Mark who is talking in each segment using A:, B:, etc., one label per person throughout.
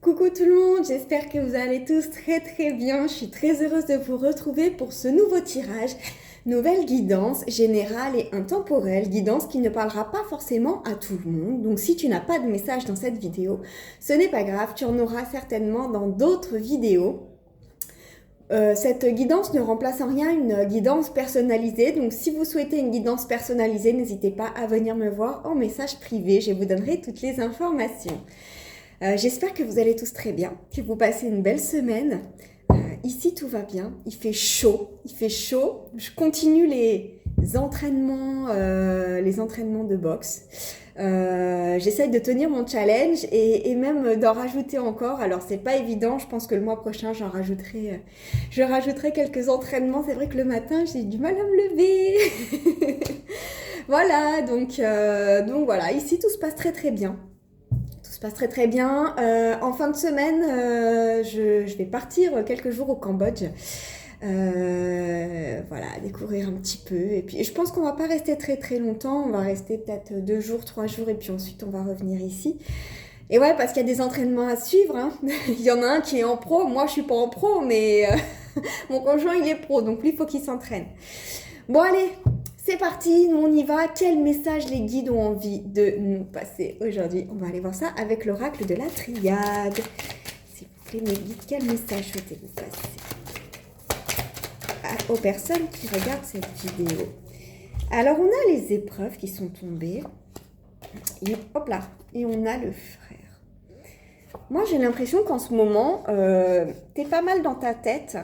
A: Coucou tout le monde, j'espère que vous allez tous très bien. Je suis très heureuse de vous retrouver pour ce nouveau tirage. Nouvelle guidance générale et intemporelle, guidance qui ne parlera pas forcément à tout le monde. Donc si tu n'as pas de message dans cette vidéo, ce n'est pas grave, tu en auras certainement dans d'autres vidéos. Cette guidance ne remplace en rien une guidance personnalisée, donc si vous souhaitez une guidance personnalisée, n'hésitez pas à venir me voir en message privé, je vous donnerai toutes les informations. J'espère que vous allez tous très bien, que vous passez une belle semaine. Ici tout va bien, il fait chaud, je continue les entraînements de boxe. J'essaye de tenir mon challenge et même d'en rajouter encore. Alors c'est pas évident, je pense que le mois prochain je rajouterai quelques entraînements. C'est vrai que le matin j'ai du mal à me lever. Voilà, donc voilà, ici tout se passe très bien. Tout se passe très bien. En fin de semaine, je vais partir quelques jours au Cambodge. Voilà, découvrir un petit peu. Et puis, je pense qu'on va pas rester très longtemps. On va rester peut-être 2 jours, 3 jours. Et puis ensuite, on va revenir ici. Et ouais, parce qu'il y a des entraînements à suivre. Hein. Il y en a un qui est en pro. Moi, je suis pas en pro, mais mon conjoint, il est pro. Donc, lui, il faut qu'il s'entraîne. Bon, allez. C'est parti, nous on y va. Quel message les guides ont envie de nous passer aujourd'hui? On va aller voir ça avec l'oracle de la triade. S'il vous plaît, mes guides, quel message souhaitez-vous passer aux personnes qui regardent cette vidéo? Alors, on a les épreuves qui sont tombées. Et hop là, et on a le frère. Moi, j'ai l'impression qu'en ce moment, t'es pas mal dans ta tête.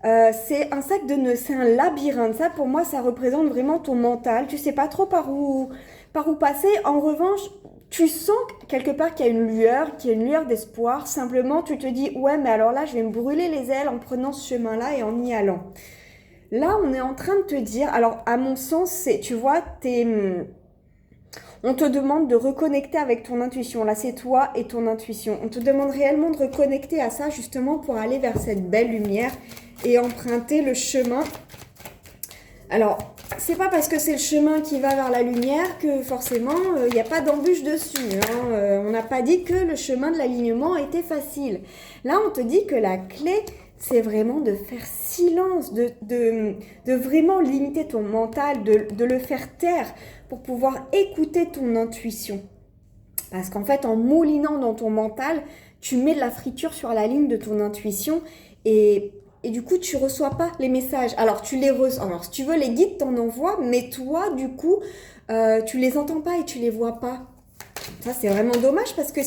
A: C'est un sac de nœuds, c'est un labyrinthe. Ça, pour moi, ça représente vraiment ton mental. Tu sais pas trop par où passer. En revanche, tu sens quelque part qu'il y a une lueur d'espoir. Simplement, tu te dis, ouais, mais alors là, je vais me brûler les ailes en prenant ce chemin-là et en y allant. Là, on est en train de te dire, alors, à mon sens, c'est, tu vois, on te demande de reconnecter avec ton intuition. Là, c'est toi et ton intuition. On te demande réellement de reconnecter à ça, justement, pour aller vers cette belle lumière et emprunter le chemin. Alors, c'est pas parce que c'est le chemin qui va vers la lumière que forcément, il n'y a pas d'embûche dessus. Hein. On n'a pas dit que le chemin de l'alignement était facile. Là, on te dit que la clé, c'est vraiment de faire silence, de vraiment limiter ton mental, de le faire taire pour pouvoir écouter ton intuition. Parce qu'en fait, en moulinant dans ton mental, tu mets de la friture sur la ligne de ton intuition et du coup, tu reçois pas les messages. Alors, tu les reçois. Alors, si tu veux, les guides t'en envoient, mais toi, du coup, tu les entends pas et tu les vois pas. Ça, c'est vraiment dommage parce que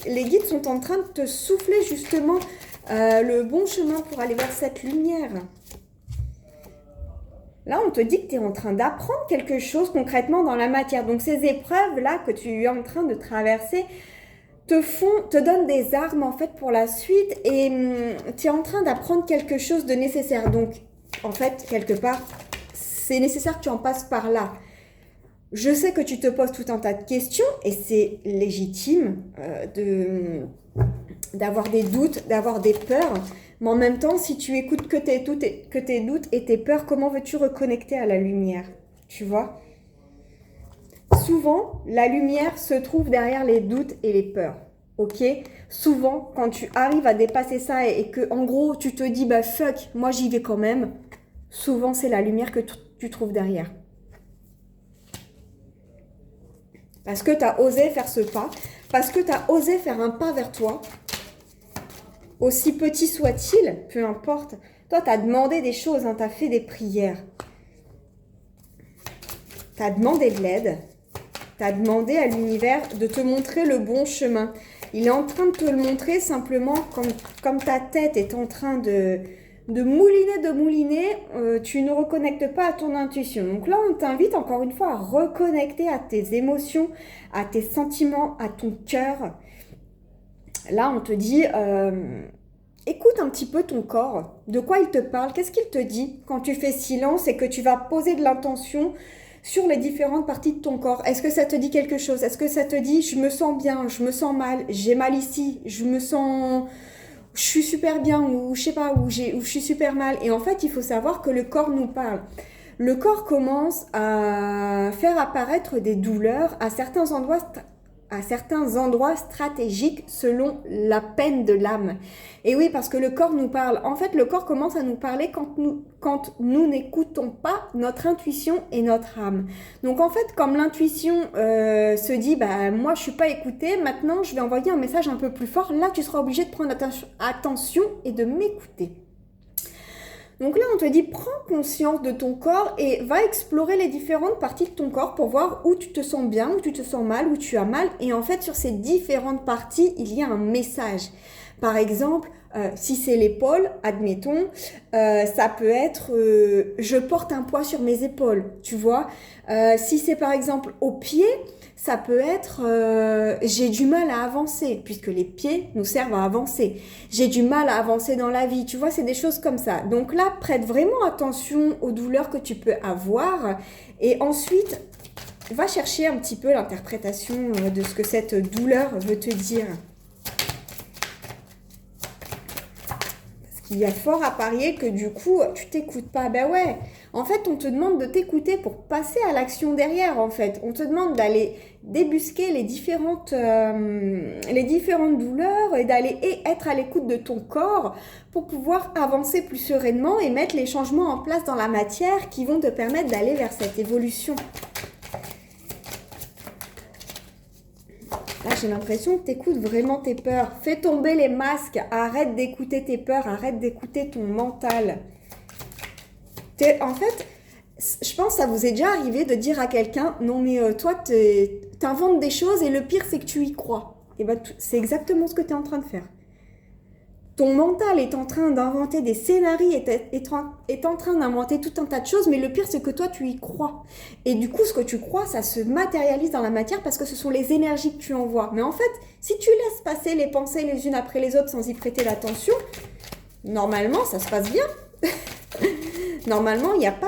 A: les guides sont en train de te souffler justement le bon chemin pour aller vers cette lumière. Là, on te dit que tu es en train d'apprendre quelque chose concrètement dans la matière. Donc, ces épreuves-là que tu es en train de traverser te donnent des armes en fait pour la suite et tu es en train d'apprendre quelque chose de nécessaire. Donc, en fait, quelque part, c'est nécessaire que tu en passes par là. Je sais que tu te poses tout un tas de questions et c'est légitime d'avoir des doutes, d'avoir des peurs. Mais en même temps, si tu écoutes que tes doutes et tes peurs, comment veux-tu reconnecter à la lumière? Tu vois? Souvent, la lumière se trouve derrière les doutes et les peurs. Ok? Souvent, quand tu arrives à dépasser ça et que, en gros, tu te dis, bah fuck, moi j'y vais quand même, souvent c'est la lumière que tu trouves derrière. Parce que tu as osé faire ce pas, parce que tu as osé faire un pas vers toi, aussi petit soit-il, peu importe. Toi, tu as demandé des choses, hein, tu as fait des prières. Tu as demandé de l'aide. Tu as demandé à l'univers de te montrer le bon chemin. Il est en train de te le montrer simplement comme ta tête est en train de mouliner, tu ne reconnectes pas à ton intuition. Donc là, on t'invite encore une fois à reconnecter à tes émotions, à tes sentiments, à ton cœur. Là, on te dit, écoute un petit peu ton corps. De quoi il te parle? Qu'est-ce qu'il te dit quand tu fais silence et que tu vas poser de l'intention sur les différentes parties de ton corps? Est-ce que ça te dit quelque chose? Est-ce que ça te dit, je me sens bien, je me sens mal, j'ai mal ici, je suis super bien ou je sais pas, ou je suis super mal? Et en fait, il faut savoir que le corps nous parle. Le corps commence à faire apparaître des douleurs à certains endroits à certains endroits stratégiques selon la peine de l'âme. Et oui, parce que le corps nous parle. En fait, le corps commence à nous parler quand nous n'écoutons pas notre intuition et notre âme. Donc en fait, comme l'intuition se dit, bah moi je suis pas écoutée, maintenant je vais envoyer un message un peu plus fort, là tu seras obligé de prendre attention et de m'écouter. Donc là, on te dit, prends conscience de ton corps et va explorer les différentes parties de ton corps pour voir où tu te sens bien, où tu te sens mal, où tu as mal. Et en fait, sur ces différentes parties, il y a un message. Par exemple, si c'est l'épaule, admettons, ça peut être je porte un poids sur mes épaules, tu vois. Si c'est par exemple au pied, ça peut être j'ai du mal à avancer, puisque les pieds nous servent à avancer. J'ai du mal à avancer dans la vie, tu vois, c'est des choses comme ça. Donc là, prête vraiment attention aux douleurs que tu peux avoir et ensuite, va chercher un petit peu l'interprétation de ce que cette douleur veut te dire. Il y a fort à parier que du coup, tu t'écoutes pas. Ben ouais, en fait, on te demande de t'écouter pour passer à l'action derrière, en fait. On te demande d'aller débusquer les différentes douleurs et d'aller être à l'écoute de ton corps pour pouvoir avancer plus sereinement et mettre les changements en place dans la matière qui vont te permettre d'aller vers cette évolution. Là, j'ai l'impression que tu écoutes vraiment tes peurs. Fais tomber les masques. Arrête d'écouter tes peurs. Arrête d'écouter ton mental. En fait, je pense que ça vous est déjà arrivé de dire à quelqu'un « Non, mais toi, t'inventes des choses et le pire, c'est que tu y crois. » Et ben, c'est exactement ce que tu es en train de faire. Ton mental est en train d'inventer des scénarios, est en train d'inventer tout un tas de choses, mais le pire, c'est que toi, tu y crois. Et du coup, ce que tu crois, ça se matérialise dans la matière parce que ce sont les énergies que tu envoies. Mais en fait, si tu laisses passer les pensées les unes après les autres sans y prêter l'attention, normalement, ça se passe bien. Normalement, il n'y a pas...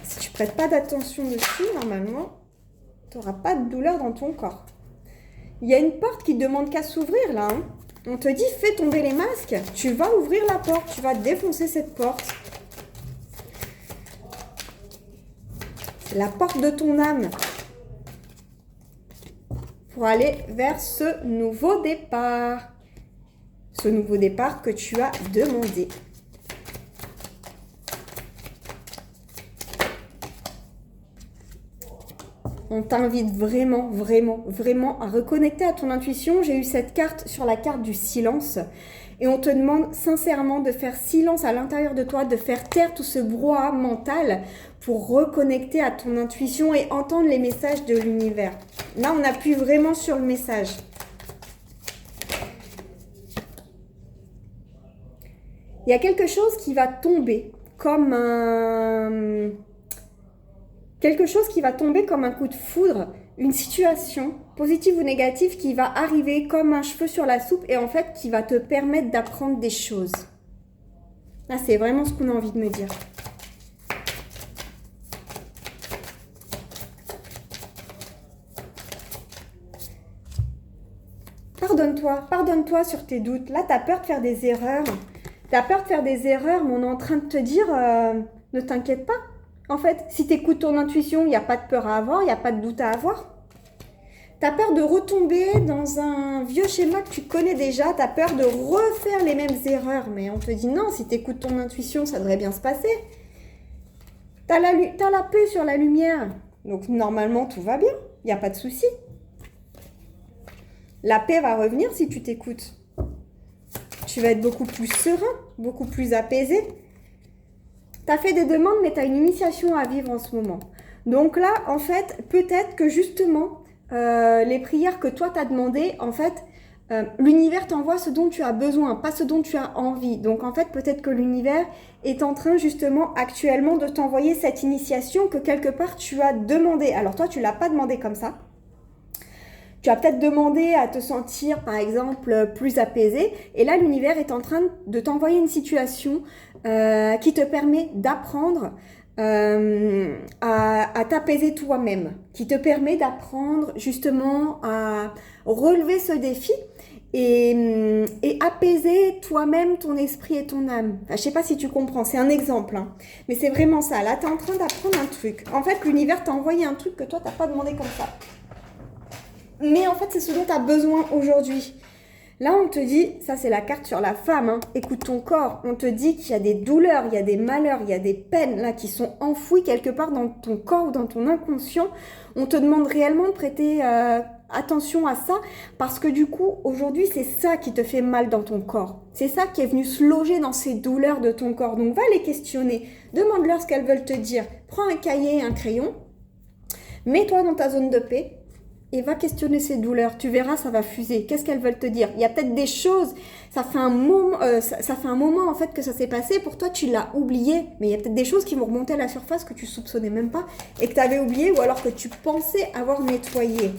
A: Si tu prêtes pas d'attention dessus, normalement, tu n'auras pas de douleur dans ton corps. Il y a une porte qui demande qu'à s'ouvrir là. Hein. On te dit, fais tomber les masques. Tu vas ouvrir la porte. Tu vas défoncer cette porte. C'est la porte de ton âme. Pour aller vers ce nouveau départ. Ce nouveau départ que tu as demandé. On t'invite vraiment, vraiment, vraiment à reconnecter à ton intuition. J'ai eu cette carte sur la carte du silence. Et on te demande sincèrement de faire silence à l'intérieur de toi, de faire taire tout ce brouhaha mental pour reconnecter à ton intuition et entendre les messages de l'univers. Là, on appuie vraiment sur le message. Il y a quelque chose qui va tomber comme un... Quelque chose qui va tomber comme un coup de foudre, une situation, positive ou négative, qui va arriver comme un cheveu sur la soupe et en fait qui va te permettre d'apprendre des choses. Là, c'est vraiment ce qu'on a envie de me dire. Pardonne-toi sur tes doutes. Là, tu as peur de faire des erreurs. Tu as peur de faire des erreurs, mais on est en train de te dire, ne t'inquiète pas. En fait, si tu écoutes ton intuition, il n'y a pas de peur à avoir, il n'y a pas de doute à avoir. Tu as peur de retomber dans un vieux schéma que tu connais déjà, tu as peur de refaire les mêmes erreurs. Mais on te dit non, si tu écoutes ton intuition, ça devrait bien se passer. Tu as la paix sur la lumière, donc normalement tout va bien, il n'y a pas de souci. La paix va revenir si tu t'écoutes. Tu vas être beaucoup plus serein, beaucoup plus apaisé. Tu as fait des demandes, mais tu as une initiation à vivre en ce moment. Donc là, en fait, peut-être que justement, les prières que toi, tu as demandées, en fait, l'univers t'envoie ce dont tu as besoin, pas ce dont tu as envie. Donc en fait, peut-être que l'univers est en train justement actuellement de t'envoyer cette initiation que quelque part tu as demandé. Alors toi, tu ne l'as pas demandé comme ça. Tu as peut-être demandé à te sentir, par exemple, plus apaisé. Et là, l'univers est en train de t'envoyer une situation qui te permet d'apprendre à t'apaiser toi-même, qui te permet d'apprendre justement à relever ce défi et apaiser toi-même ton esprit et ton âme. Enfin, je sais pas si tu comprends, c'est un exemple, hein. Mais c'est vraiment ça. Là, tu es en train d'apprendre un truc. En fait, l'univers t'a envoyé un truc que toi, t'as pas demandé comme ça. Mais en fait, c'est ce dont tu as besoin aujourd'hui. Là, on te dit, ça c'est la carte sur la femme, hein. Écoute ton corps, on te dit qu'il y a des douleurs, il y a des malheurs, il y a des peines là qui sont enfouies quelque part dans ton corps ou dans ton inconscient. On te demande réellement de prêter attention à ça parce que du coup, aujourd'hui, c'est ça qui te fait mal dans ton corps. C'est ça qui est venu se loger dans ces douleurs de ton corps. Donc va les questionner, demande-leur ce qu'elles veulent te dire. Prends un cahier et un crayon, mets-toi dans ta zone de paix. Et va questionner ces douleurs, tu verras, ça va fuser. Qu'est-ce qu'elles veulent te dire? Il y a peut-être des choses, ça fait un moment en fait que ça s'est passé, pour toi tu l'as oublié, mais il y a peut-être des choses qui vont remonter à la surface que tu soupçonnais même pas et que tu avais oublié ou alors que tu pensais avoir nettoyé.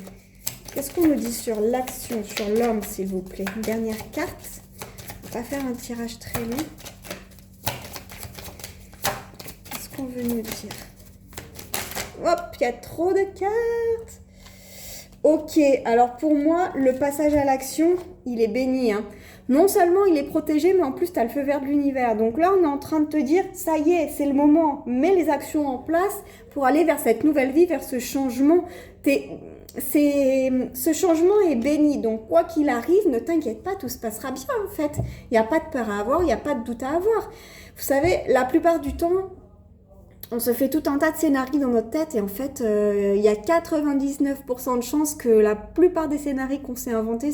A: Qu'est-ce qu'on nous dit sur l'action, sur l'homme s'il vous plaît? Une dernière carte, on va faire un tirage très long. Qu'est-ce qu'on veut nous dire? Hop, il y a trop de cartes. Ok, alors pour moi, le passage à l'action, il est béni, hein. Non seulement il est protégé, mais en plus, tu as le feu vert de l'univers. Donc là, on est en train de te dire, ça y est, c'est le moment. Mets les actions en place pour aller vers cette nouvelle vie, vers ce changement. Ce changement est béni. Donc, quoi qu'il arrive, ne t'inquiète pas, tout se passera bien, en fait. Il n'y a pas de peur à avoir, il n'y a pas de doute à avoir. Vous savez, la plupart du temps, on se fait tout un tas de scénarios dans notre tête et en fait, il y a 99% de chances que la plupart des scénarios qu'on s'est inventés,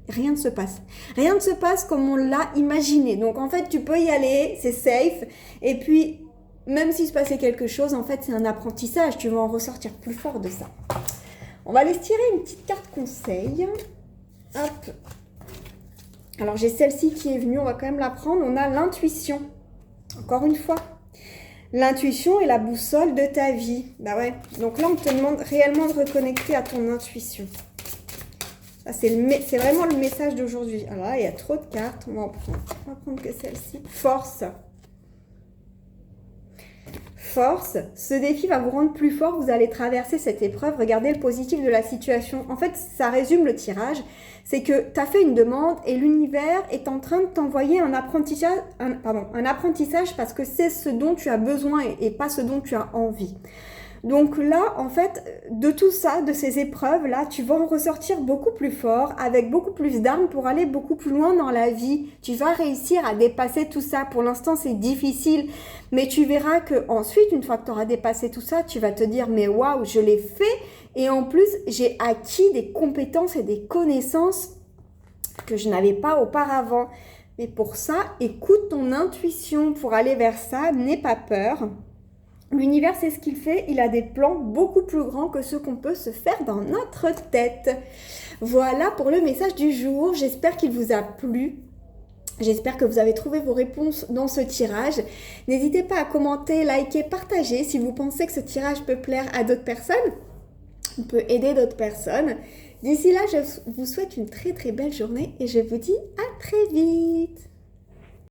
A: rien ne se passe. Rien ne se passe comme on l'a imaginé. Donc en fait, tu peux y aller, c'est safe. Et puis, même s'il se passait quelque chose, en fait, c'est un apprentissage. Tu vas en ressortir plus fort de ça. On va aller se tirer une petite carte conseil. Hop. Alors j'ai celle-ci qui est venue, on va quand même la prendre. On a l'intuition. Encore une fois. L'intuition est la boussole de ta vie. Bah ouais. Donc là, on te demande réellement de reconnecter à ton intuition. Ça, c'est vraiment le message d'aujourd'hui. Alors là, il y a trop de cartes. On va prendre que celle-ci. Force. Force. Ce défi va vous rendre plus fort. Vous allez traverser cette épreuve. Regardez le positif de la situation. En fait, ça résume le tirage. C'est que tu as fait une demande et l'univers est en train de t'envoyer un apprentissage parce que c'est ce dont tu as besoin et pas ce dont tu as envie. Donc là, en fait, de tout ça, de ces épreuves-là, tu vas en ressortir beaucoup plus fort, avec beaucoup plus d'armes pour aller beaucoup plus loin dans la vie. Tu vas réussir à dépasser tout ça. Pour l'instant, c'est difficile, mais tu verras que ensuite, une fois que tu auras dépassé tout ça, tu vas te dire, mais waouh, je l'ai fait. Et en plus, j'ai acquis des compétences et des connaissances que je n'avais pas auparavant. Mais pour ça, écoute ton intuition pour aller vers ça, n'aie pas peur. L'univers, c'est ce qu'il fait. Il a des plans beaucoup plus grands que ceux qu'on peut se faire dans notre tête. Voilà pour le message du jour. J'espère qu'il vous a plu. J'espère que vous avez trouvé vos réponses dans ce tirage. N'hésitez pas à commenter, liker, partager si vous pensez que ce tirage peut plaire à d'autres personnes. On peut aider d'autres personnes. D'ici là, je vous souhaite une très très belle journée et je vous dis à très vite.